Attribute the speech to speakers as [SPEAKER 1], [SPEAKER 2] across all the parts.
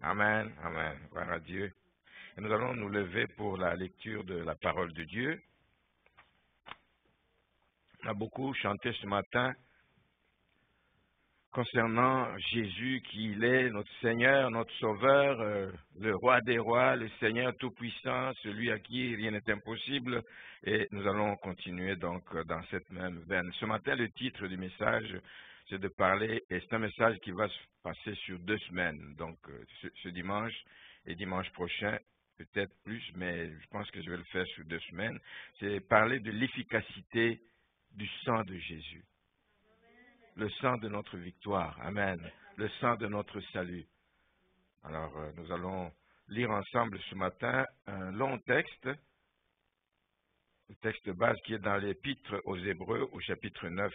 [SPEAKER 1] Amen, amen. Gloire à Dieu. Et nous allons nous lever pour la lecture de la parole de Dieu. On a beaucoup chanté ce matin concernant Jésus, qui il est, notre Seigneur, notre Sauveur, le Roi des Rois, le Seigneur Tout-Puissant, celui à qui rien n'est impossible. Et nous allons continuer donc dans cette même veine. Ce matin, le titre du message, c'est de parler, et c'est un message qui va se passer sur 2 semaines. Donc ce dimanche et dimanche prochain, peut-être plus, mais je pense que je vais le faire sur 2 semaines. C'est parler de l'efficacité du sang de Jésus. Le sang de notre victoire. Amen. Le sang de notre salut. Alors, nous allons lire ensemble ce matin un long texte, le texte de base qui est dans l'Épître aux Hébreux, au chapitre 9.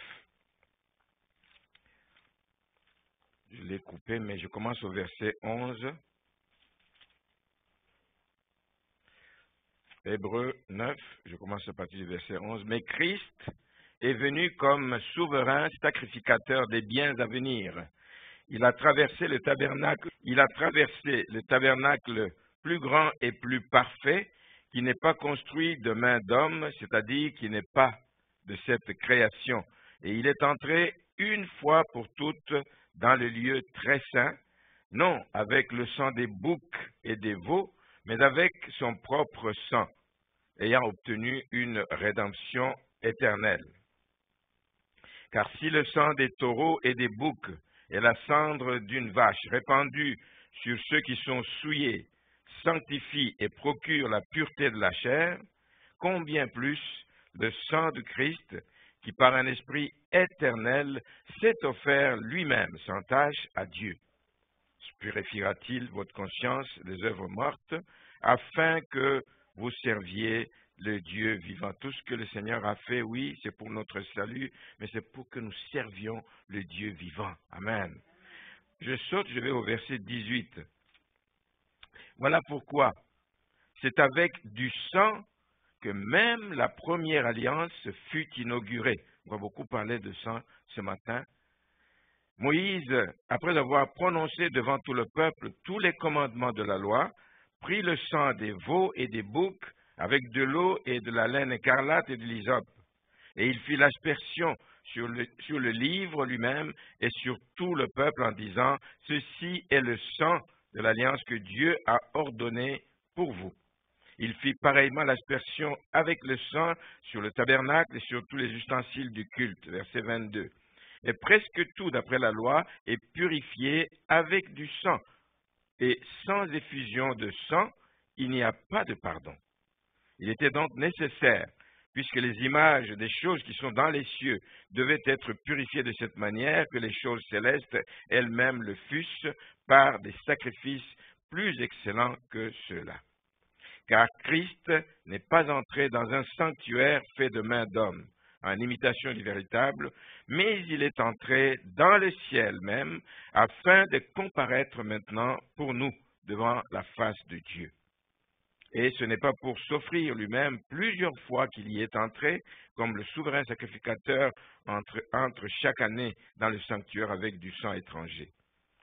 [SPEAKER 1] Je l'ai coupé, mais je commence au verset 11. Hébreux 9, je commence à partir du verset 11. Mais Christ est venu comme souverain sacrificateur des biens à venir. Il a traversé le tabernacle plus grand et plus parfait, qui n'est pas construit de main d'homme, c'est-à-dire qui n'est pas de cette création. Et il est entré une fois pour toutes dans le lieu très saint, non avec le sang des boucs et des veaux, mais avec son propre sang, ayant obtenu une rédemption éternelle. Car si le sang des taureaux et des boucs et la cendre d'une vache répandue sur ceux qui sont souillés sanctifie et procure la pureté de la chair, combien plus le sang de Christ, qui par un esprit éternel s'est offert lui-même sans tâche à Dieu, purifiera-t-il votre conscience des œuvres mortes, afin que vous serviez le Dieu vivant. Tout ce que le Seigneur a fait, oui, c'est pour notre salut, mais c'est pour que nous servions le Dieu vivant. Amen. Je vais au verset 18. Voilà pourquoi c'est avec du sang que même la première alliance fut inaugurée. On va beaucoup parler de sang ce matin. Moïse, après avoir prononcé devant tout le peuple tous les commandements de la loi, prit le sang des veaux et des boucs avec de l'eau et de la laine écarlate et de l'hysope. Et il fit l'aspersion sur le livre lui-même et sur tout le peuple en disant, « Ceci est le sang de l'alliance que Dieu a ordonné pour vous. » Il fit pareillement l'aspersion avec le sang sur le tabernacle et sur tous les ustensiles du culte. Verset 22. Et presque tout, d'après la loi, est purifié avec du sang. Et sans effusion de sang, il n'y a pas de pardon. Il était donc nécessaire, puisque les images des choses qui sont dans les cieux devaient être purifiées de cette manière, que les choses célestes elles-mêmes le fussent par des sacrifices plus excellents que ceux-là. Car Christ n'est pas entré dans un sanctuaire fait de main d'homme, en imitation du véritable, mais il est entré dans le ciel même, afin de comparaître maintenant pour nous devant la face de Dieu. Et ce n'est pas pour s'offrir lui-même plusieurs fois qu'il y est entré, comme le souverain sacrificateur entre chaque année dans le sanctuaire avec du sang étranger.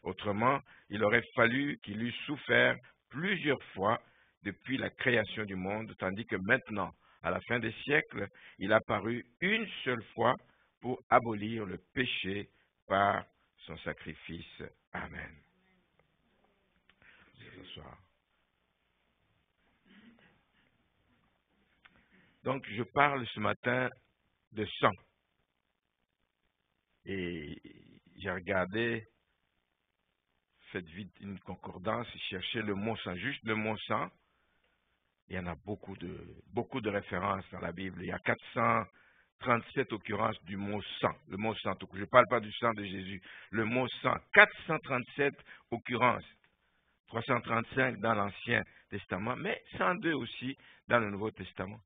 [SPEAKER 1] Autrement, il aurait fallu qu'il eût souffert plusieurs fois depuis la création du monde, tandis que maintenant, à la fin des siècles, il a paru une seule fois pour abolir le péché par son sacrifice. Amen. Bonsoir. Donc, je parle ce matin de sang. Et j'ai regardé, faites vite une concordance, cherché le mot sang, juste le mot sang. Il y en a beaucoup de références dans la Bible. Il y a 437 occurrences du mot sang. Le mot sang, je ne parle pas du sang de Jésus. Le mot sang, 437 occurrences. 335 dans l'Ancien Testament, mais 102 aussi dans le Nouveau Testament.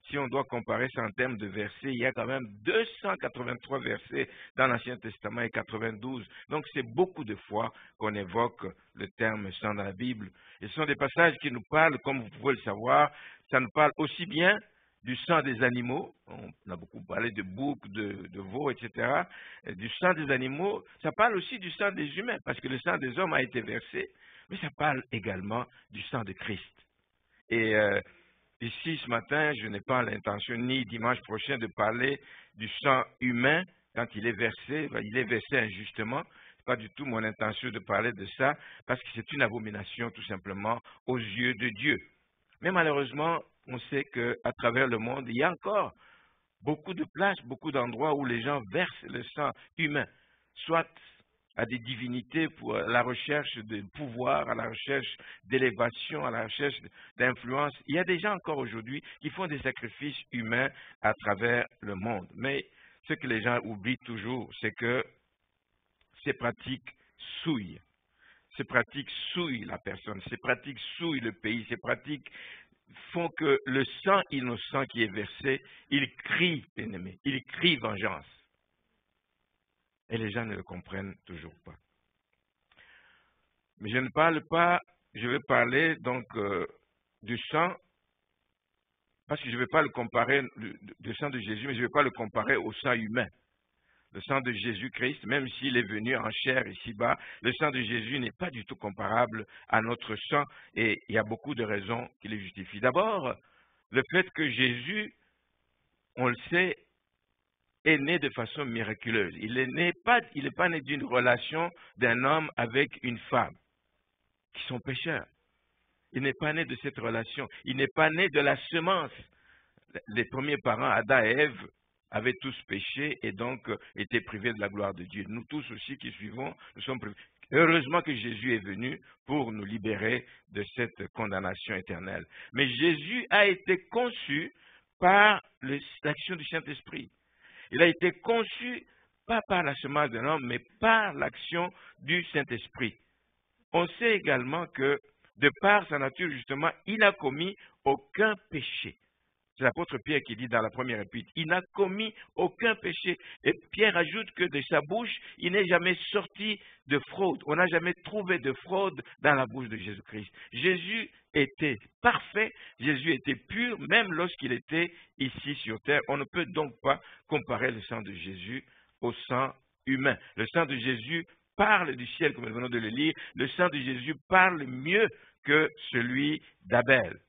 [SPEAKER 1] Si on doit comparer ça en termes de versets, il y a quand même 283 versets dans l'Ancien Testament et 92. Donc c'est beaucoup de fois qu'on évoque le terme sang dans la Bible. Et ce sont des passages qui nous parlent, comme vous pouvez le savoir, ça nous parle aussi bien du sang des animaux, on a beaucoup parlé de boucs, de veaux, etc., du sang des animaux, ça parle aussi du sang des humains, parce que le sang des hommes a été versé, mais ça parle également du sang de Christ. Et ici, ce matin, je n'ai pas l'intention, ni dimanche prochain, de parler du sang humain quand il est versé injustement. Ce n'est pas du tout mon intention de parler de ça, parce que c'est une abomination, tout simplement, aux yeux de Dieu. Mais malheureusement, on sait qu'à travers le monde, il y a encore beaucoup de places, beaucoup d'endroits où les gens versent le sang humain, soit à des divinités pour la recherche de pouvoir, à la recherche d'élévation, à la recherche d'influence. Il y a des gens encore aujourd'hui qui font des sacrifices humains à travers le monde. Mais ce que les gens oublient toujours, c'est que ces pratiques souillent. Ces pratiques souillent la personne, ces pratiques souillent le pays, ces pratiques font que le sang innocent qui est versé, il crie ennemi, il crie vengeance. Et les gens ne le comprennent toujours pas. Mais je ne parle pas, je vais parler donc du sang, parce que je ne vais pas le comparer, du sang de Jésus, mais je ne vais pas le comparer au sang humain. Le sang de Jésus-Christ, même s'il est venu en chair ici-bas, le sang de Jésus n'est pas du tout comparable à notre sang, et il y a beaucoup de raisons qui le justifient. D'abord, le fait que Jésus, on le sait, est né de façon miraculeuse. Il n'est pas né d'une relation d'un homme avec une femme, qui sont pécheurs. Il n'est pas né de cette relation. Il n'est pas né de la semence. Les premiers parents, Adam et Ève, avaient tous péché et donc étaient privés de la gloire de Dieu. Nous tous aussi qui suivons, nous sommes privés. Heureusement que Jésus est venu pour nous libérer de cette condamnation éternelle. Mais Jésus a été conçu par l'action du Saint-Esprit. Il a été conçu pas par la semence d'un homme, mais par l'action du Saint-Esprit. On sait également que, de par sa nature, justement, il n'a commis aucun péché. C'est l'apôtre Pierre qui dit dans la première épître, il n'a commis aucun péché. Et Pierre ajoute que de sa bouche, il n'est jamais sorti de fraude. On n'a jamais trouvé de fraude dans la bouche de Jésus-Christ. Jésus était parfait, Jésus était pur, même lorsqu'il était ici sur terre. On ne peut donc pas comparer le sang de Jésus au sang humain. Le sang de Jésus parle du ciel, comme nous venons de le lire. Le sang de Jésus parle mieux que celui d'Abel,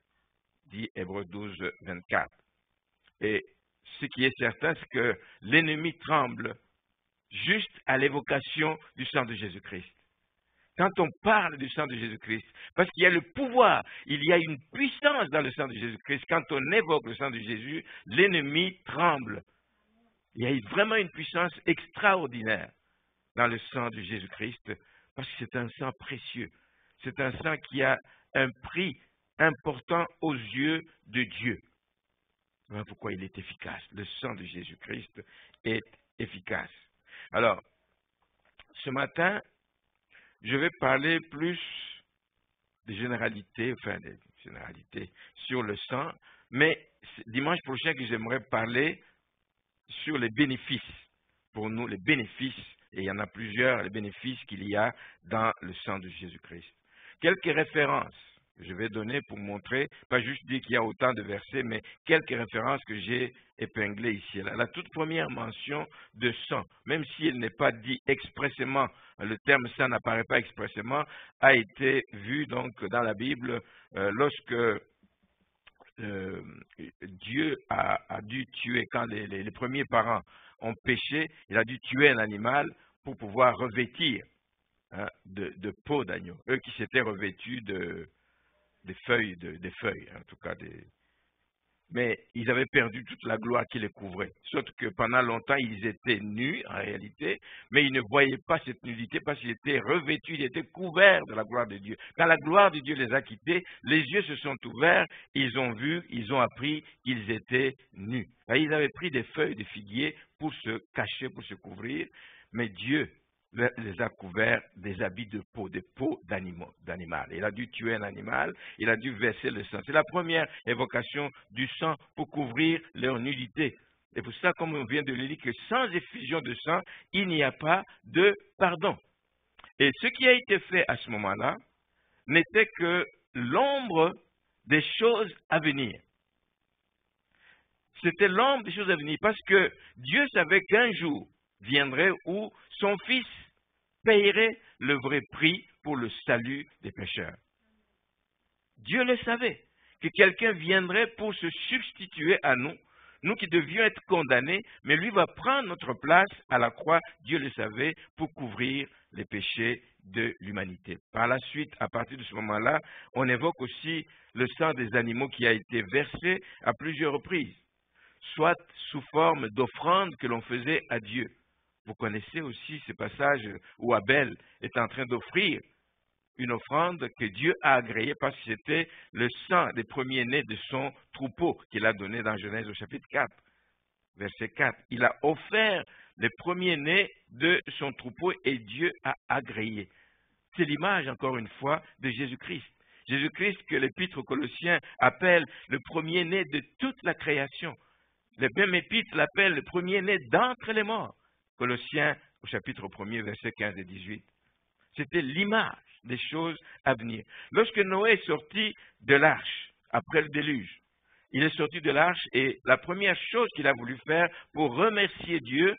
[SPEAKER 1] dit Hébreux 12, 24. Et ce qui est certain, c'est que l'ennemi tremble juste à l'évocation du sang de Jésus-Christ. Quand on parle du sang de Jésus-Christ, parce qu'il y a le pouvoir, il y a une puissance dans le sang de Jésus-Christ. Quand on évoque le sang de Jésus, l'ennemi tremble. Il y a vraiment une puissance extraordinaire dans le sang de Jésus-Christ, parce que c'est un sang précieux. C'est un sang qui a un prix important aux yeux de Dieu. Voilà pourquoi il est efficace. Le sang de Jésus-Christ est efficace. Alors, ce matin, je vais parler plus des généralités sur le sang, mais c'est dimanche prochain que j'aimerais parler sur les bénéfices. Pour nous, les bénéfices, et il y en a plusieurs, les bénéfices qu'il y a dans le sang de Jésus-Christ. Quelques références que je vais donner pour montrer, pas juste dire qu'il y a autant de versets, mais quelques références que j'ai épinglées ici. La toute première mention de sang, même s'il n'est pas dit expressément, le terme sang n'apparaît pas expressément, a été vu donc dans la Bible lorsque Dieu a dû tuer, quand les premiers parents ont péché, il a dû tuer un animal pour pouvoir revêtir de peau d'agneau. Eux qui s'étaient revêtus des feuilles, en tout cas mais ils avaient perdu toute la gloire qui les couvrait. Sauf que pendant longtemps, ils étaient nus, en réalité, mais ils ne voyaient pas cette nudité parce qu'ils étaient revêtus, ils étaient couverts de la gloire de Dieu. Quand la gloire de Dieu les a quittés, les yeux se sont ouverts, ils ont vu, ils ont appris qu'ils étaient nus. Ils avaient pris des feuilles de figuier pour se cacher, pour se couvrir, mais Dieu les a couverts des habits de peau, des peaux d'animal. Il a dû tuer un animal, il a dû verser le sang. C'est la première évocation du sang pour couvrir leur nudité. Et pour ça, comme on vient de le lire, que sans effusion de sang, il n'y a pas de pardon. Et ce qui a été fait à ce moment-là n'était que l'ombre des choses à venir. C'était l'ombre des choses à venir, parce que Dieu savait qu'un jour viendrait où son Fils payerait le vrai prix pour le salut des pécheurs. Dieu le savait, que quelqu'un viendrait pour se substituer à nous, nous qui devions être condamnés, mais lui va prendre notre place à la croix, Dieu le savait, pour couvrir les péchés de l'humanité. Par la suite, à partir de ce moment-là, on évoque aussi le sang des animaux qui a été versé à plusieurs reprises, soit sous forme d'offrande que l'on faisait à Dieu. Vous connaissez aussi ce passage où Abel est en train d'offrir une offrande que Dieu a agréée parce que c'était le sang des premiers-nés de son troupeau qu'il a donné dans Genèse au chapitre 4, verset 4. Il a offert les premiers-nés de son troupeau et Dieu a agréé. C'est l'image, encore une fois, de Jésus-Christ. Jésus-Christ que l'épître aux Colossiens appelle le premier-né de toute la création. Le même épître l'appelle le premier-né d'entre les morts. Colossiens au chapitre 1er, versets 15 et 18. C'était l'image des choses à venir. Lorsque Noé est sorti de l'arche, après le déluge, il est sorti de l'arche et la première chose qu'il a voulu faire pour remercier Dieu,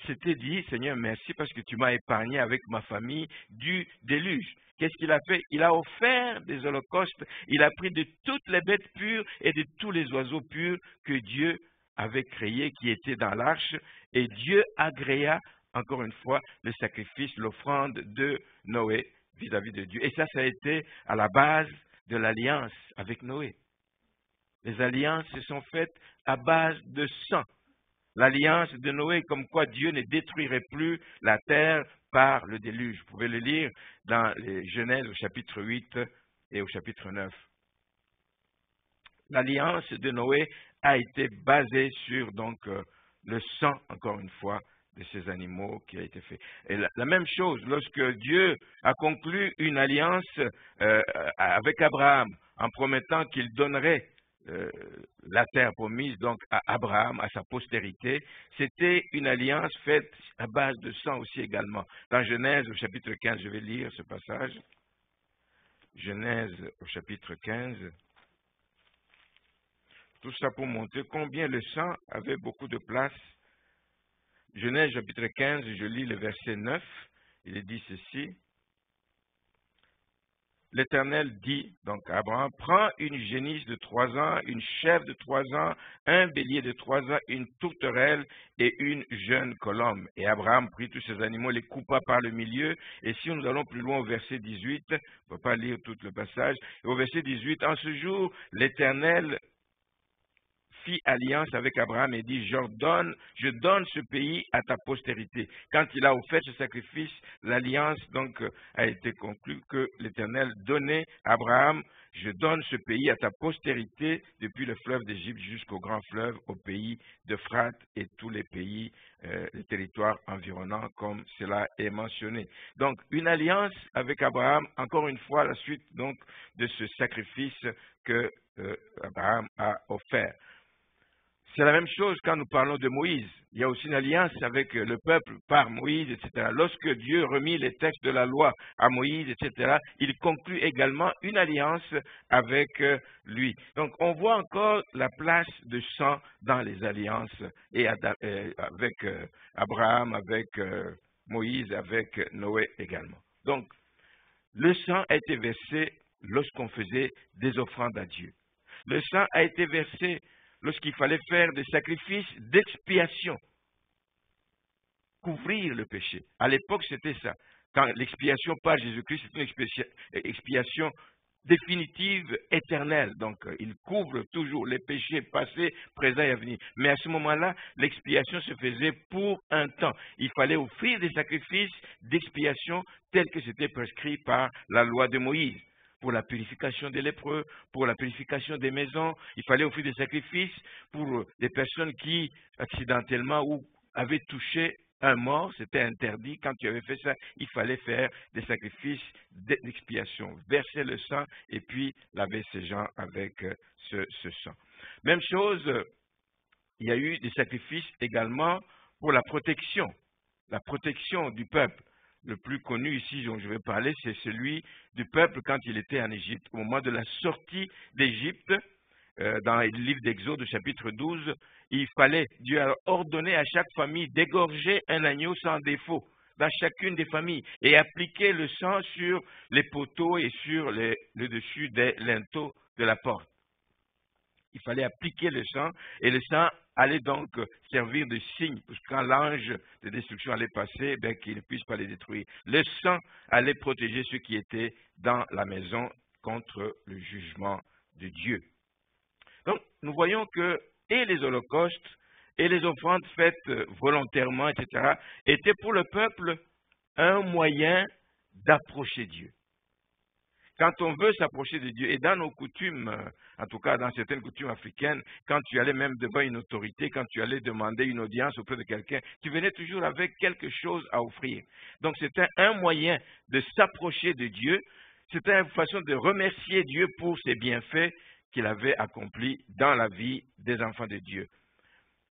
[SPEAKER 1] c'était dit, Seigneur, merci parce que tu m'as épargné avec ma famille du déluge. Qu'est-ce qu'il a fait? Il a offert des holocaustes, il a pris de toutes les bêtes pures et de tous les oiseaux purs que Dieu avait créés, qui étaient dans l'arche, et Dieu agréa, encore une fois, le sacrifice, l'offrande de Noé vis-à-vis de Dieu. Et ça a été à la base de l'alliance avec Noé. Les alliances se sont faites à base de sang. L'alliance de Noé, comme quoi Dieu ne détruirait plus la terre par le déluge. Vous pouvez le lire dans les Genèse au chapitre 8 et au chapitre 9. L'alliance de Noé a été basée sur donc le sang, encore une fois, de ces animaux qui a été fait. Et la même chose, lorsque Dieu a conclu une alliance avec Abraham, en promettant qu'il donnerait la terre promise donc à Abraham, à sa postérité, c'était une alliance faite à base de sang aussi également. Dans Genèse au chapitre 15, je vais lire ce passage. Genèse au chapitre 15. Tout ça pour montrer combien le sang avait beaucoup de place. Genèse chapitre 15, je lis le verset 9, il est dit ceci. L'Éternel dit donc à Abraham, prends une génisse de 3 ans, une chèvre de 3 ans, un bélier de 3 ans, une tourterelle et une jeune colombe. Et Abraham prit tous ces animaux, les coupa par le milieu. Et si nous allons plus loin au verset 18, on ne va pas lire tout le passage, et au verset 18, en ce jour, l'Éternel fit alliance avec Abraham et dit, je donne ce pays à ta postérité. Quand il a offert ce sacrifice, l'alliance donc a été conclue que l'Éternel donnait à Abraham, je donne ce pays à ta postérité depuis le fleuve d'Égypte jusqu'au grand fleuve, au pays d'Euphrate et tous les pays, les territoires environnants, comme cela est mentionné. Donc, une alliance avec Abraham, encore une fois, la suite donc de ce sacrifice que Abraham a offert. C'est la même chose quand nous parlons de Moïse. Il y a aussi une alliance avec le peuple par Moïse, etc. Lorsque Dieu remit les textes de la loi à Moïse, etc., il conclut également une alliance avec lui. Donc, on voit encore la place de sang dans les alliances et avec Abraham, avec Moïse, avec Noé également. Donc, le sang a été versé lorsqu'on faisait des offrandes à Dieu. Le sang a été versé lorsqu'il fallait faire des sacrifices d'expiation, couvrir le péché. À l'époque, c'était ça. Quand l'expiation par Jésus-Christ, c'est une expiation définitive, éternelle. Donc, il couvre toujours les péchés passés, présents et à venir. Mais à ce moment-là, l'expiation se faisait pour un temps. Il fallait offrir des sacrifices d'expiation tels que c'était prescrit par la loi de Moïse. Pour la purification des lépreux, pour la purification des maisons. Il fallait offrir des sacrifices pour des personnes qui, accidentellement ou avaient touché un mort, c'était interdit. Quand tu avais fait ça, il fallait faire des sacrifices d'expiation, verser le sang et puis laver ces gens avec ce sang. Même chose, il y a eu des sacrifices également pour la protection du peuple. Le plus connu ici dont je vais parler, c'est celui du peuple quand il était en Égypte. Au moment de la sortie d'Égypte, dans le livre d'Exode, chapitre 12, Dieu a ordonné à chaque famille d'égorger un agneau sans défaut dans chacune des familles et appliquer le sang sur les poteaux et sur le dessus des linteaux de la porte. Il fallait appliquer le sang et le sang allait donc servir de signe pour que quand l'ange de destruction allait passer, qu'il ne puisse pas les détruire. Le sang allait protéger ceux qui étaient dans la maison contre le jugement de Dieu. Donc, nous voyons que et les holocaustes et les offrandes faites volontairement, etc., étaient pour le peuple un moyen d'approcher Dieu. Quand on veut s'approcher de Dieu, et dans nos coutumes, en tout cas dans certaines coutumes africaines, quand tu allais même devant une autorité, quand tu allais demander une audience auprès de quelqu'un, tu venais toujours avec quelque chose à offrir. Donc c'était un moyen de s'approcher de Dieu, c'était une façon de remercier Dieu pour ses bienfaits qu'il avait accomplis dans la vie des enfants de Dieu.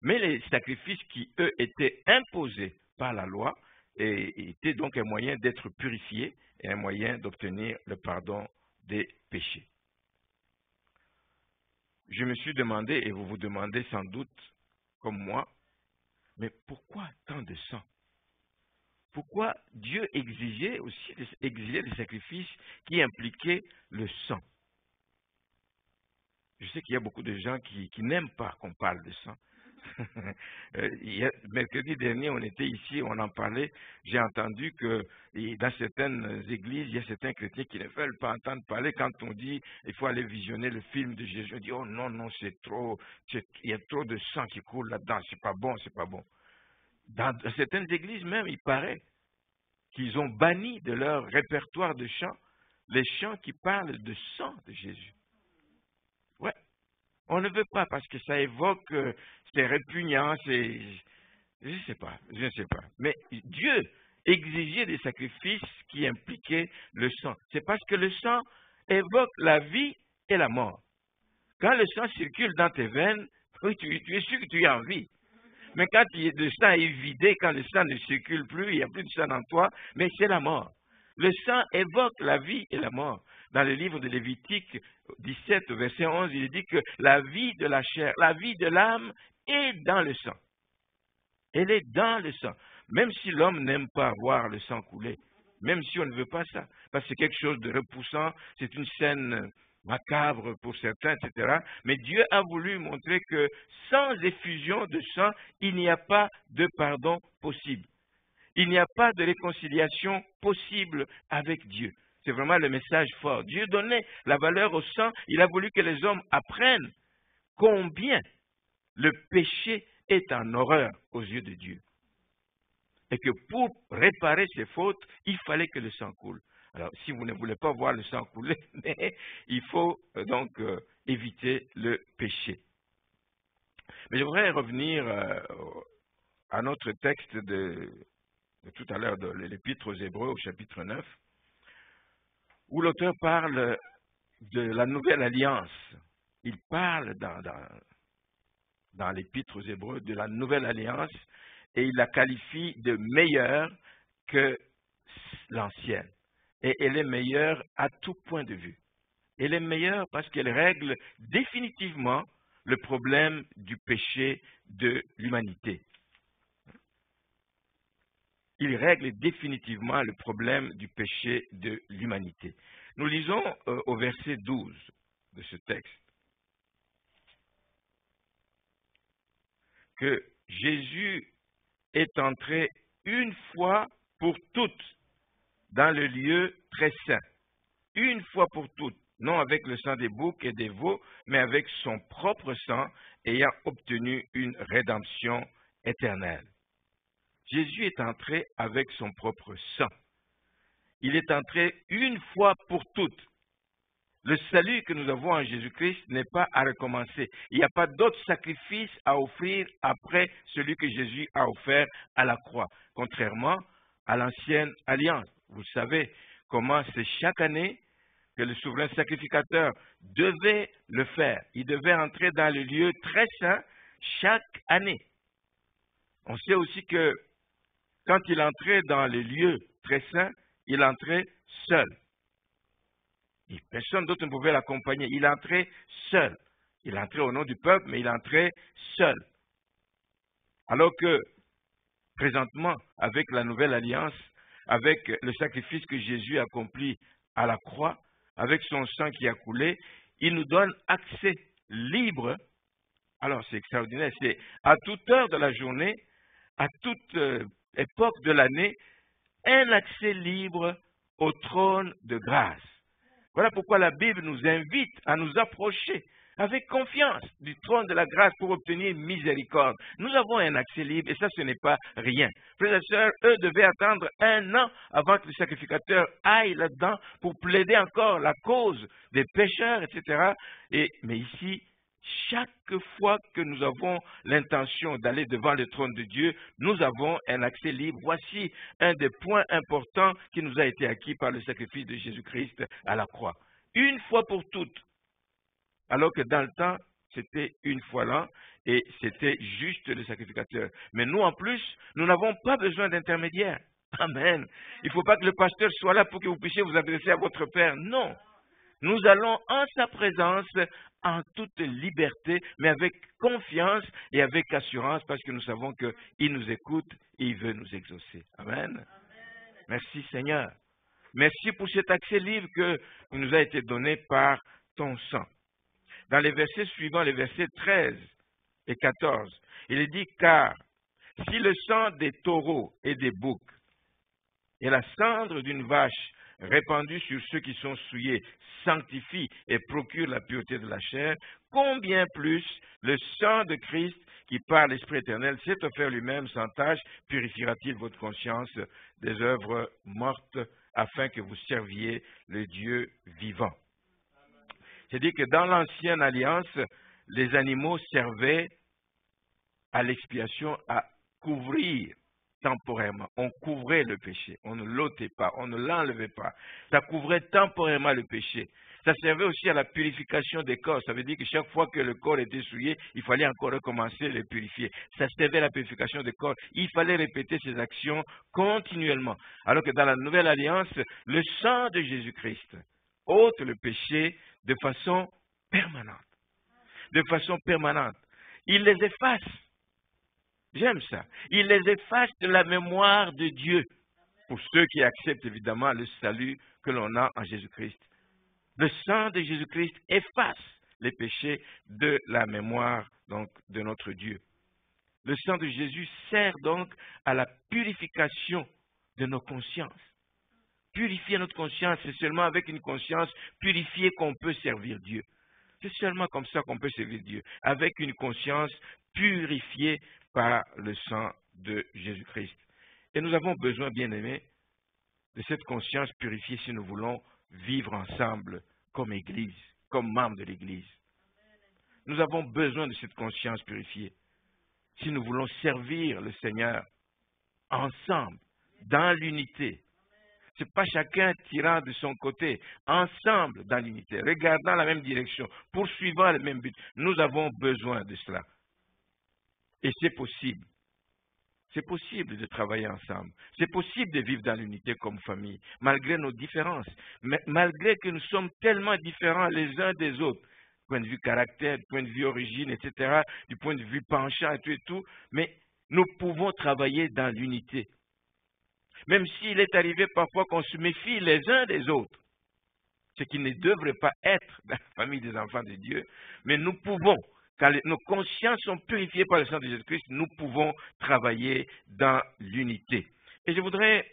[SPEAKER 1] Mais les sacrifices qui, eux, étaient imposés par la loi, étaient donc un moyen d'être purifié et un moyen d'obtenir le pardon des péchés. Je me suis demandé, et vous vous demandez sans doute, comme moi, mais pourquoi tant de sang? Pourquoi Dieu exigeait des sacrifices qui impliquaient le sang? Je sais qu'il y a beaucoup de gens qui n'aiment pas qu'on parle de sang. Mercredi dernier, on était ici, on en parlait. J'ai entendu que dans certaines églises, il y a certains chrétiens qui ne veulent pas entendre parler. Quand on dit il faut aller visionner le film de Jésus, on dit oh non, non, c'est trop, il y a trop de sang qui coule là-dedans, c'est pas bon, c'est pas bon. Dans certaines églises même, il paraît qu'ils ont banni de leur répertoire de chants les chants qui parlent de sang de Jésus. Ouais. On ne veut pas parce que ça évoque, c'est répugnant, c'est... Je ne sais pas. Mais Dieu exigeait des sacrifices qui impliquaient le sang. C'est parce que le sang évoque la vie et la mort. Quand le sang circule dans tes veines, oui, tu es sûr que tu es en vie. Mais quand le sang est vidé, quand le sang ne circule plus, il n'y a plus de sang dans toi, mais c'est la mort. Le sang évoque la vie et la mort. Dans le livre de Lévitique 17, verset 11, il dit que la vie de la chair, la vie de l'âme est dans le sang. Elle est dans le sang. Même si l'homme n'aime pas voir le sang couler, même si on ne veut pas ça, parce que c'est quelque chose de repoussant, c'est une scène macabre pour certains, etc. Mais Dieu a voulu montrer que sans effusion de sang, il n'y a pas de pardon possible. Il n'y a pas de réconciliation possible avec Dieu. C'est vraiment le message fort. Dieu donnait la valeur au sang. Il a voulu que les hommes apprennent combien le péché est en horreur aux yeux de Dieu. Et que pour réparer ces fautes, il fallait que le sang coule. Alors, si vous ne voulez pas voir le sang couler, il faut donc éviter le péché. Mais je voudrais revenir à notre texte de tout à l'heure, de l'Épître aux Hébreux au chapitre 9, où l'auteur parle de la nouvelle alliance. Il parle dans l'Épître aux Hébreux de la nouvelle alliance et il la qualifie de meilleure que l'ancienne. Et elle est meilleure à tout point de vue. Elle est meilleure parce qu'elle règle définitivement le problème du péché de l'humanité. Il règle définitivement le problème du péché de l'humanité. Nous lisons au verset 12 de ce texte que Jésus est entré une fois pour toutes dans le lieu très saint, une fois pour toutes, non avec le sang des boucs et des veaux, mais avec son propre sang, ayant obtenu une rédemption éternelle. Jésus est entré avec son propre sang. Il est entré une fois pour toutes. Le salut que nous avons en Jésus-Christ n'est pas à recommencer. Il n'y a pas d'autre sacrifice à offrir après celui que Jésus a offert à la croix, contrairement à l'ancienne alliance. Vous savez comment c'est chaque année que le souverain sacrificateur devait le faire. Il devait entrer dans le lieu très saint chaque année. On sait aussi que quand il entrait dans le lieu très saint, il entrait seul. Et personne d'autre ne pouvait l'accompagner. Il entrait seul. Il entrait au nom du peuple, mais il entrait seul. Alors que, présentement, avec la nouvelle alliance, avec le sacrifice que Jésus a accompli à la croix, avec son sang qui a coulé, il nous donne accès libre. Alors, c'est extraordinaire. C'est à toute heure de la journée, à toute époque de l'année, un accès libre au trône de grâce. Voilà pourquoi la Bible nous invite à nous approcher avec confiance du trône de la grâce pour obtenir miséricorde. Nous avons un accès libre et ça, ce n'est pas rien. Frères et sœurs, eux devaient attendre 1 an avant que le sacrificateur aille là-dedans pour plaider encore la cause des pécheurs, etc. Mais ici, chaque fois que nous avons l'intention d'aller devant le trône de Dieu, nous avons un accès libre. Voici un des points importants qui nous a été acquis par le sacrifice de Jésus-Christ à la croix. Une fois pour toutes. Alors que dans le temps, c'était une fois l'an et c'était juste le sacrificateur. Mais nous, en plus, nous n'avons pas besoin d'intermédiaire. Amen. Il ne faut pas que le pasteur soit là pour que vous puissiez vous adresser à votre Père. Non. Nous allons en sa présence en toute liberté, mais avec confiance et avec assurance, parce que nous savons qu'il nous écoute et il veut nous exaucer. Amen. Merci Seigneur. Merci pour cet accès libre que nous a été donné par ton sang. Dans les versets suivants, les versets 13 et 14, il est dit, car si le sang des taureaux et des boucs et la cendre d'une vache répandue sur ceux qui sont souillés sanctifie et procure la pureté de la chair, combien plus le sang de Christ qui par l'Esprit éternel s'est offert lui-même sans tâche, purifiera-t-il votre conscience des œuvres mortes afin que vous serviez le Dieu vivant. C'est-à-dire que dans l'ancienne alliance, les animaux servaient à l'expiation, à couvrir temporairement. On couvrait le péché, on ne l'ôtait pas, on ne l'enlevait pas. Ça couvrait temporairement le péché. Ça servait aussi à la purification des corps. Ça veut dire que chaque fois que le corps était souillé, il fallait encore recommencer à le purifier. Ça servait à la purification des corps. Il fallait répéter ces actions continuellement. Alors que dans la nouvelle alliance, le sang de Jésus-Christ ôte le péché de façon permanente. De façon permanente. Il les efface. J'aime ça. Il les efface de la mémoire de Dieu. Pour ceux qui acceptent évidemment le salut que l'on a en Jésus-Christ. Le sang de Jésus-Christ efface les péchés de la mémoire donc, de notre Dieu. Le sang de Jésus sert donc à la purification de nos consciences. Purifier notre conscience, c'est seulement avec une conscience purifiée qu'on peut servir Dieu. C'est seulement comme ça qu'on peut servir Dieu, avec une conscience purifiée par le sang de Jésus-Christ. Et nous avons besoin, bien-aimés, de cette conscience purifiée si nous voulons vivre ensemble comme Église, comme membres de l'Église. Nous avons besoin de cette conscience purifiée si nous voulons servir le Seigneur ensemble, dans l'unité. Ce n'est pas chacun tirant de son côté, ensemble dans l'unité, regardant la même direction, poursuivant le même but. Nous avons besoin de cela. Et c'est possible. C'est possible de travailler ensemble. C'est possible de vivre dans l'unité comme famille, malgré nos différences. Mais malgré que nous sommes tellement différents les uns des autres, du point de vue caractère, du point de vue origine, etc., du point de vue penchant et tout, mais nous pouvons travailler dans l'unité. Même s'il est arrivé parfois qu'on se méfie les uns des autres, ce qui ne devrait pas être dans la famille des enfants de Dieu, mais nous pouvons, quand nos consciences sont purifiées par le sang de Jésus-Christ, nous pouvons travailler dans l'unité. Et je voudrais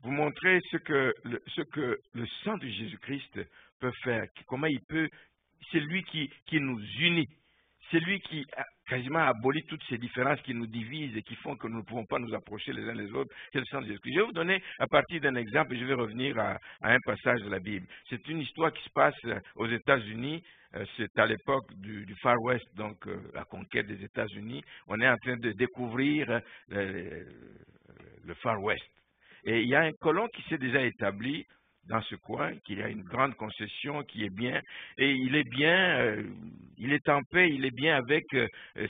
[SPEAKER 1] vous montrer ce que le sang de Jésus-Christ peut faire, comment il peut, c'est lui qui nous unit. C'est lui qui a quasiment aboli toutes ces différences qui nous divisent et qui font que nous ne pouvons pas nous approcher les uns les autres. C'est le sang de Jésus-Christ. Je vais vous donner à partir d'un exemple et je vais revenir à un passage de la Bible. C'est une histoire qui se passe aux États-Unis. C'est à l'époque du Far West, donc la conquête des États-Unis. On est en train de découvrir le Far West. Et il y a un colon qui s'est déjà établi dans ce coin, qu'il a une grande concession, qui est bien, et il est bien, il est en paix, il est bien avec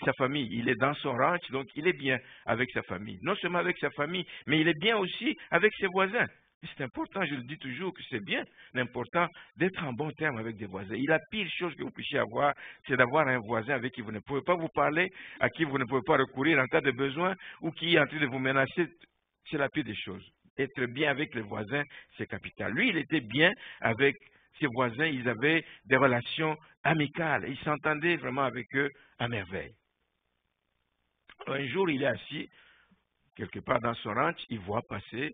[SPEAKER 1] sa famille, il est dans son ranch, donc il est bien avec sa famille. Non seulement avec sa famille, mais il est bien aussi avec ses voisins. C'est important, je le dis toujours, que c'est bien important d'être en bon terme avec des voisins. Et la pire chose que vous puissiez avoir, c'est d'avoir un voisin avec qui vous ne pouvez pas vous parler, à qui vous ne pouvez pas recourir en cas de besoin, ou qui est en train de vous menacer. C'est la pire des choses. Être bien avec les voisins, c'est capital. Lui, il était bien avec ses voisins, ils avaient des relations amicales, il s'entendait vraiment avec eux à merveille. Alors, un jour, il est assis, quelque part dans son ranch, il voit passer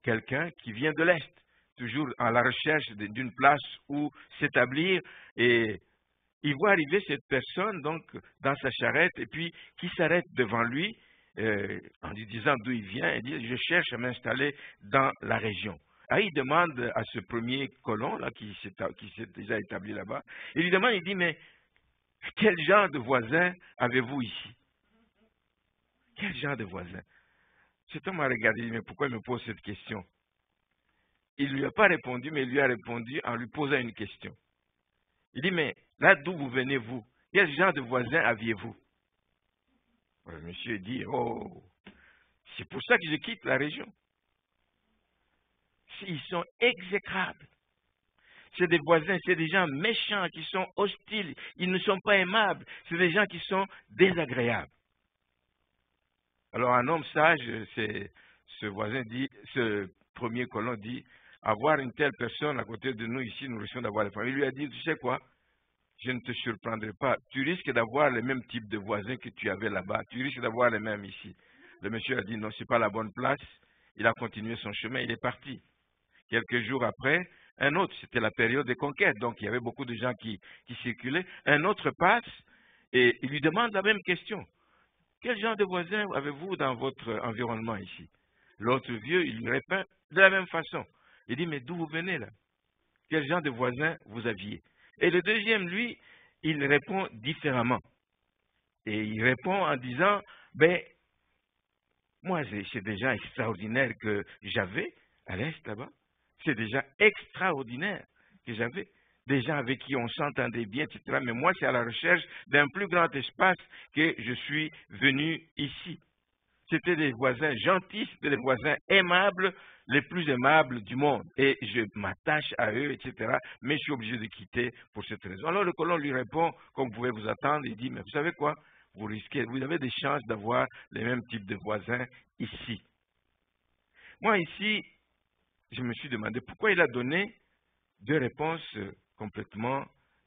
[SPEAKER 1] quelqu'un qui vient de l'Est, toujours à la recherche d'une place où s'établir, et il voit arriver cette personne donc dans sa charrette, et puis qui s'arrête devant lui en lui disant d'où il vient, et dit « Je cherche à m'installer dans la région ». Alors il demande à ce premier colon là qui s'est déjà établi là-bas, il lui demande, il dit « Mais quel genre de voisin avez-vous ici? Quel genre de voisin ?» Cet homme a regardé, il dit, mais pourquoi il me pose cette question? Il ne lui a pas répondu, mais il lui a répondu en lui posant une question. Il dit, mais là d'où vous venez, vous? Quel genre de voisin aviez-vous? Le monsieur dit, oh, c'est pour ça que je quitte la région. Ils sont exécrables. C'est des voisins, c'est des gens méchants qui sont hostiles. Ils ne sont pas aimables. C'est des gens qui sont désagréables. Alors un homme sage, ce voisin dit, ce premier colon dit, avoir une telle personne à côté de nous ici, nous risquons d'avoir des problèmes. Il lui a dit, tu sais quoi, je ne te surprendrai pas. Tu risques d'avoir le même type de voisins que tu avais là-bas. Tu risques d'avoir les mêmes ici. Le monsieur a dit, non, ce n'est pas la bonne place. Il a continué son chemin, il est parti. Quelques jours après, un autre, c'était la période des conquêtes, donc il y avait beaucoup de gens qui circulaient. Un autre passe et il lui demande la même question. Quel genre de voisins avez-vous dans votre environnement ici? L'autre vieux, il lui répond de la même façon. Il dit, mais d'où vous venez là? Quel genre de voisins vous aviez? Et le deuxième, lui, il répond différemment. Et il répond en disant, ben, moi, c'est des gens extraordinaires que j'avais à l'Est là-bas. C'est déjà extraordinaire que j'avais. Des gens avec qui on s'entendait bien, etc. Mais moi, c'est à la recherche d'un plus grand espace que je suis venu ici. C'était des voisins gentils, c'était des voisins aimables, les plus aimables du monde. Et je m'attache à eux, etc. Mais je suis obligé de quitter pour cette raison. Alors le colon lui répond, comme vous pouvez vous attendre, il dit, mais vous savez quoi? Vous avez des chances d'avoir les mêmes types de voisins ici. Moi, ici, je me suis demandé pourquoi il a donné deux réponses complètement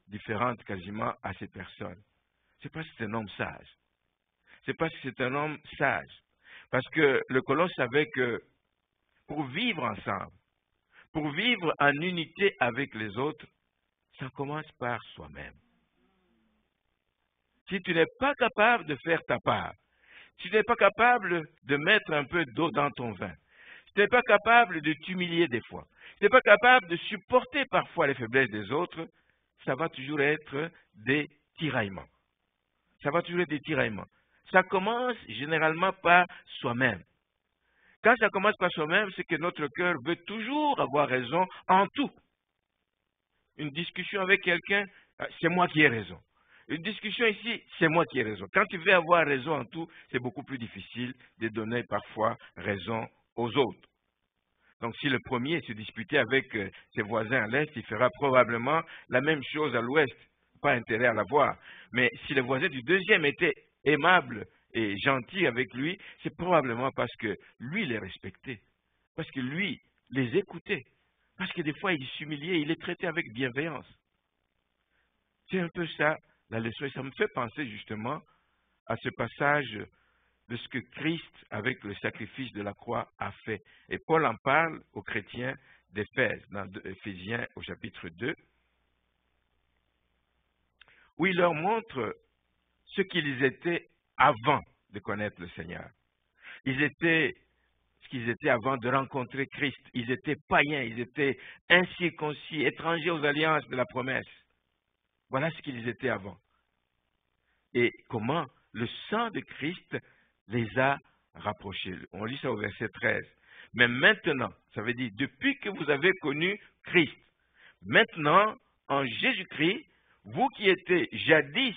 [SPEAKER 1] différentes quasiment à ces personnes. C'est parce que c'est un homme sage. C'est parce que c'est un homme sage. Parce que le colon savait que pour vivre ensemble, pour vivre en unité avec les autres, ça commence par soi-même. Si tu n'es pas capable de faire ta part, si tu n'es pas capable de mettre un peu d'eau dans ton vin, si tu n'es pas capable de t'humilier des fois, si tu n'es pas capable de supporter parfois les faiblesses des autres, ça va toujours être des tiraillements. Ça va toujours être des tiraillements. Ça commence généralement par soi-même. Quand ça commence par soi-même, c'est que notre cœur veut toujours avoir raison en tout. Une discussion avec quelqu'un, c'est moi qui ai raison. Une discussion ici, c'est moi qui ai raison. Quand tu veux avoir raison en tout, c'est beaucoup plus difficile de donner parfois raison aux autres. Donc si le premier se disputait avec ses voisins à l'Est, il fera probablement la même chose à l'Ouest. Pas intérêt à la voir. Mais si le voisin du deuxième était aimable et gentil avec lui, c'est probablement parce que lui les respectait. Parce que lui les écoutait. Parce que des fois il s'humiliait, il les traitait avec bienveillance. C'est un peu ça la leçon. Et ça me fait penser justement à ce passage de ce que Christ, avec le sacrifice de la croix, a fait. Et Paul en parle aux chrétiens d'Éphèse, dans Éphésiens au chapitre 2, où il leur montre ce qu'ils étaient avant de connaître le Seigneur. Ils étaient ce qu'ils étaient avant de rencontrer Christ. Ils étaient païens, ils étaient incirconcis, étrangers aux alliances de la promesse. Voilà ce qu'ils étaient avant. Et comment le sang de Christ les a rapprochés. On lit ça au verset 13. Mais maintenant, ça veut dire, depuis que vous avez connu Christ, maintenant, en Jésus-Christ, vous qui étiez jadis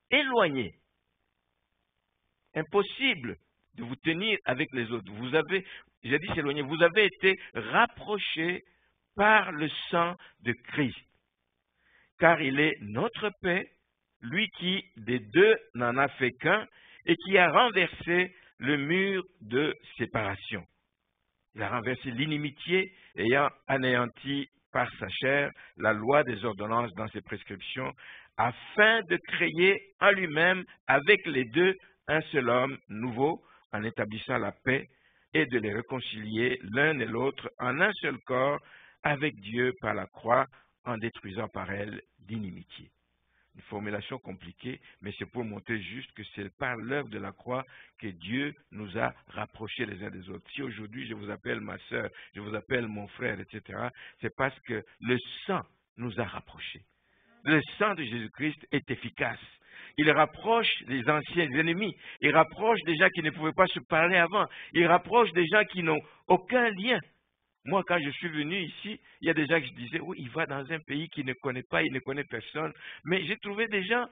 [SPEAKER 1] éloignés, impossible de vous tenir avec les autres. J'ai dit s'éloigner. Vous avez été rapprochés par le sang de Christ. Car il est notre paix, lui qui des deux n'en a fait qu'un et qui a renversé le mur de séparation. Il a renversé l'inimitié, ayant anéanti par sa chair la loi des ordonnances dans ses prescriptions, afin de créer en lui-même avec les deux un seul homme nouveau, en établissant la paix, et de les réconcilier l'un et l'autre en un seul corps avec Dieu par la croix, en détruisant par elle d'inimitié. Une formulation compliquée, mais c'est pour montrer juste que c'est par l'œuvre de la croix que Dieu nous a rapprochés les uns des autres. Si aujourd'hui je vous appelle ma sœur, je vous appelle mon frère, etc., c'est parce que le sang nous a rapprochés. Le sang de Jésus-Christ est efficace. Il rapproche les anciens ennemis. Il rapproche des gens qui ne pouvaient pas se parler avant. Il rapproche des gens qui n'ont aucun lien. Moi, quand je suis venu ici, il y a des gens qui disaient, oui, il va dans un pays qu'il ne connaît pas, il ne connaît personne. Mais j'ai trouvé des gens,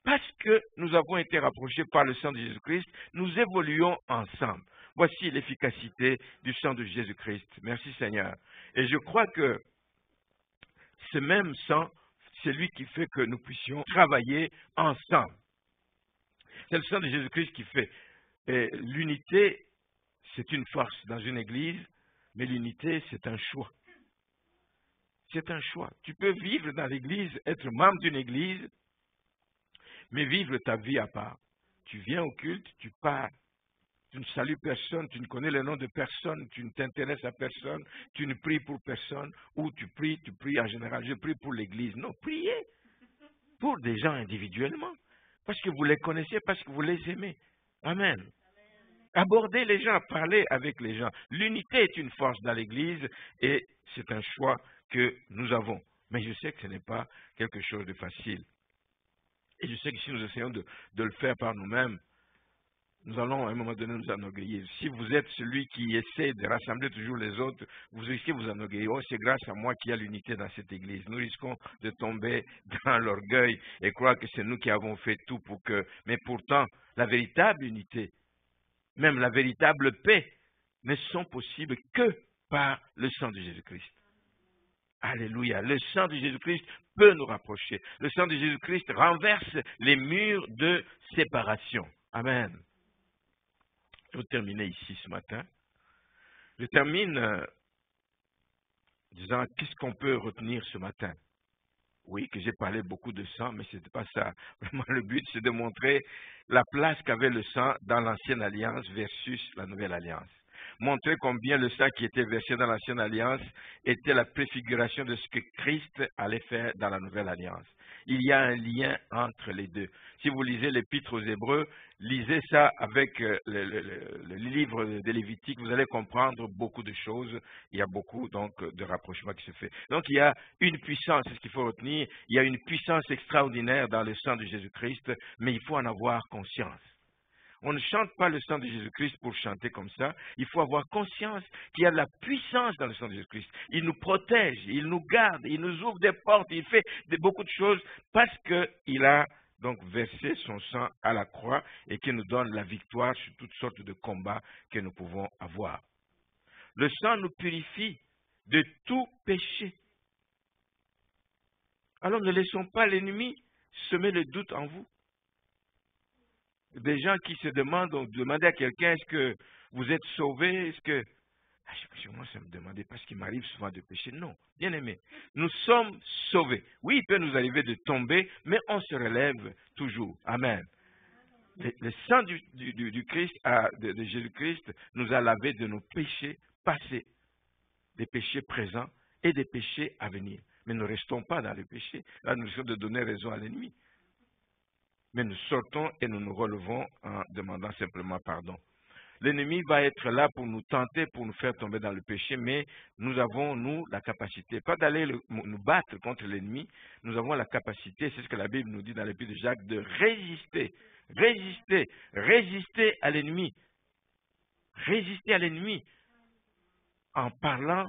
[SPEAKER 1] parce que nous avons été rapprochés par le sang de Jésus-Christ, nous évoluons ensemble. Voici l'efficacité du sang de Jésus-Christ. Merci Seigneur. Et je crois que ce même sang, c'est lui qui fait que nous puissions travailler ensemble. C'est le sang de Jésus-Christ qui fait. Et l'unité, c'est une force dans une église, mais l'unité, c'est un choix. C'est un choix. Tu peux vivre dans l'église, être membre d'une église, mais vivre ta vie à part. Tu viens au culte, tu pars. Tu ne salues personne, tu ne connais le nom de personne, tu ne t'intéresses à personne, tu ne pries pour personne, ou tu pries en général. Je prie pour l'église. Non, priez pour des gens individuellement, parce que vous les connaissez, parce que vous les aimez. Amen. Aborder les gens, parler avec les gens. L'unité est une force dans l'Église et c'est un choix que nous avons. Mais je sais que ce n'est pas quelque chose de facile. Et je sais que si nous essayons de le faire par nous-mêmes, nous allons à un moment donné nous enorgueillir. Si vous êtes celui qui essaie de rassembler toujours les autres, vous risquez de vous enorgueillir. Oh, c'est grâce à moi qu'il y a l'unité dans cette Église. Nous risquons de tomber dans l'orgueil et croire que c'est nous qui avons fait tout pour que... Mais pourtant, la véritable unité, même la véritable paix, ne sont possibles que par le sang de Jésus-Christ. Alléluia. Le sang de Jésus-Christ peut nous rapprocher. Le sang de Jésus-Christ renverse les murs de séparation. Amen. Je vais terminer ici ce matin. Je termine disant qu'est-ce qu'on peut retenir ce matin. Oui, que j'ai parlé beaucoup de sang, mais ce n'était pas ça. Vraiment, le but, c'est de montrer la place qu'avait le sang dans l'ancienne alliance versus la nouvelle alliance. Montrer combien le sang qui était versé dans l'ancienne alliance était la préfiguration de ce que Christ allait faire dans la nouvelle alliance. Il y a un lien entre les deux. Si vous lisez l'Épître aux Hébreux, lisez ça avec le livre de Lévitique, vous allez comprendre beaucoup de choses. Il y a beaucoup donc de rapprochements qui se fait. Donc il y a une puissance, c'est ce qu'il faut retenir, il y a une puissance extraordinaire dans le sang de Jésus-Christ, mais il faut en avoir conscience. On ne chante pas le sang de Jésus-Christ pour chanter comme ça. Il faut avoir conscience qu'il y a de la puissance dans le sang de Jésus-Christ. Il nous protège, il nous garde, il nous ouvre des portes, il fait beaucoup de choses parce qu'il a donc versé son sang à la croix et qui nous donne la victoire sur toutes sortes de combats que nous pouvons avoir. Le sang nous purifie de tout péché. Alors ne laissons pas l'ennemi semer le doute en vous. Des gens qui se demandent, donc demander à quelqu'un, est-ce que vous êtes sauvé? Est-ce que... Je commence à me demander, parce qu'il m'arrive souvent de pécher. Non, bien aimé, nous sommes sauvés. Oui, il peut nous arriver de tomber, mais on se relève toujours. Amen. Le sang du Christ, de Jésus-Christ, nous a lavé de nos péchés passés, des péchés présents et des péchés à venir. Mais ne restons pas dans les péchés. Là, nous risquons de donner raison à l'ennemi. Mais nous sortons et nous nous relevons en demandant simplement pardon. L'ennemi va être là pour nous tenter, pour nous faire tomber dans le péché, mais nous avons, nous, la capacité, pas d'aller nous battre contre l'ennemi, nous avons la capacité, c'est ce que la Bible nous dit dans l'Épître de Jacques, de résister à l'ennemi. Résister à l'ennemi en parlant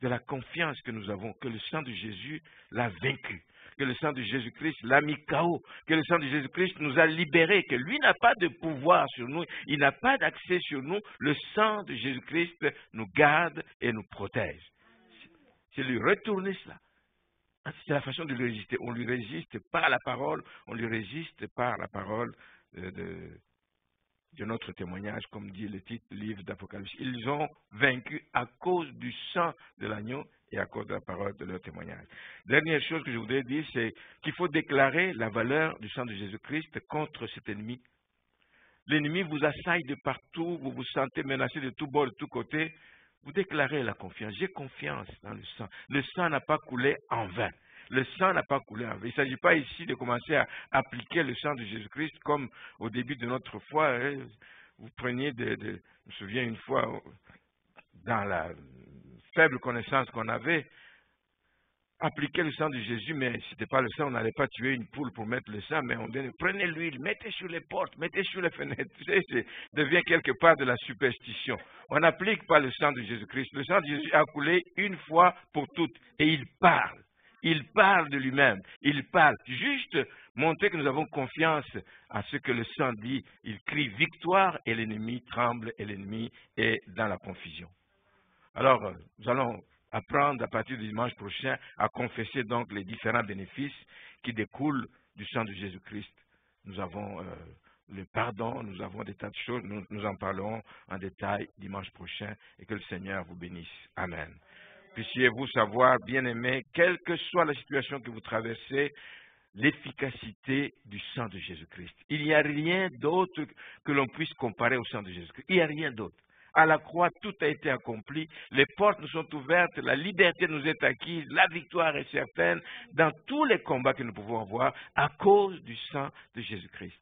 [SPEAKER 1] de la confiance que nous avons, que le sang de Jésus l'a vaincu, que le sang de Jésus-Christ l'a mis KO, que le sang de Jésus-Christ nous a libérés, que lui n'a pas de pouvoir sur nous, il n'a pas d'accès sur nous. Le sang de Jésus-Christ nous garde et nous protège. C'est lui retourner cela. C'est la façon de lui résister. On lui résiste par la parole, on lui résiste par la parole de notre témoignage, comme dit le titre du livre d'Apocalypse. Ils ont vaincu à cause du sang de l'agneau et à cause de la parole de leur témoignage. Dernière chose que je voudrais dire, c'est qu'il faut déclarer la valeur du sang de Jésus-Christ contre cet ennemi. L'ennemi vous assaille de partout, vous vous sentez menacé de tous bords, de tous côtés. Vous déclarez la confiance. J'ai confiance dans le sang. Le sang n'a pas coulé en vain. Le sang n'a pas coulé en vain. Il ne s'agit pas ici de commencer à appliquer le sang de Jésus-Christ comme au début de notre foi. Vous preniez je me souviens une fois, dans la faible connaissance qu'on avait, appliquer le sang de Jésus, mais si ce n'était pas le sang, on n'allait pas tuer une poule pour mettre le sang, mais on disait, prenez l'huile, mettez sur les portes, mettez sur les fenêtres. Tu sais, ça devient quelque part de la superstition. On n'applique pas le sang de Jésus-Christ. Le sang de Jésus a coulé une fois pour toutes et il parle. Il parle de lui-même. Il parle. Juste montrer que nous avons confiance à ce que le sang dit. Il crie victoire et l'ennemi tremble et l'ennemi est dans la confusion. Alors, nous allons apprendre à partir du dimanche prochain à confesser donc les différents bénéfices qui découlent du sang de Jésus-Christ. Nous avons le pardon, nous avons des tas de choses, nous en parlerons en détail dimanche prochain et que le Seigneur vous bénisse. Amen. Puissiez-vous savoir, bien-aimés, quelle que soit la situation que vous traversez, l'efficacité du sang de Jésus-Christ. Il n'y a rien d'autre que l'on puisse comparer au sang de Jésus-Christ. Il n'y a rien d'autre. À la croix, tout a été accompli, les portes nous sont ouvertes, la liberté nous est acquise, la victoire est certaine dans tous les combats que nous pouvons avoir à cause du sang de Jésus-Christ.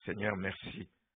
[SPEAKER 1] Seigneur, merci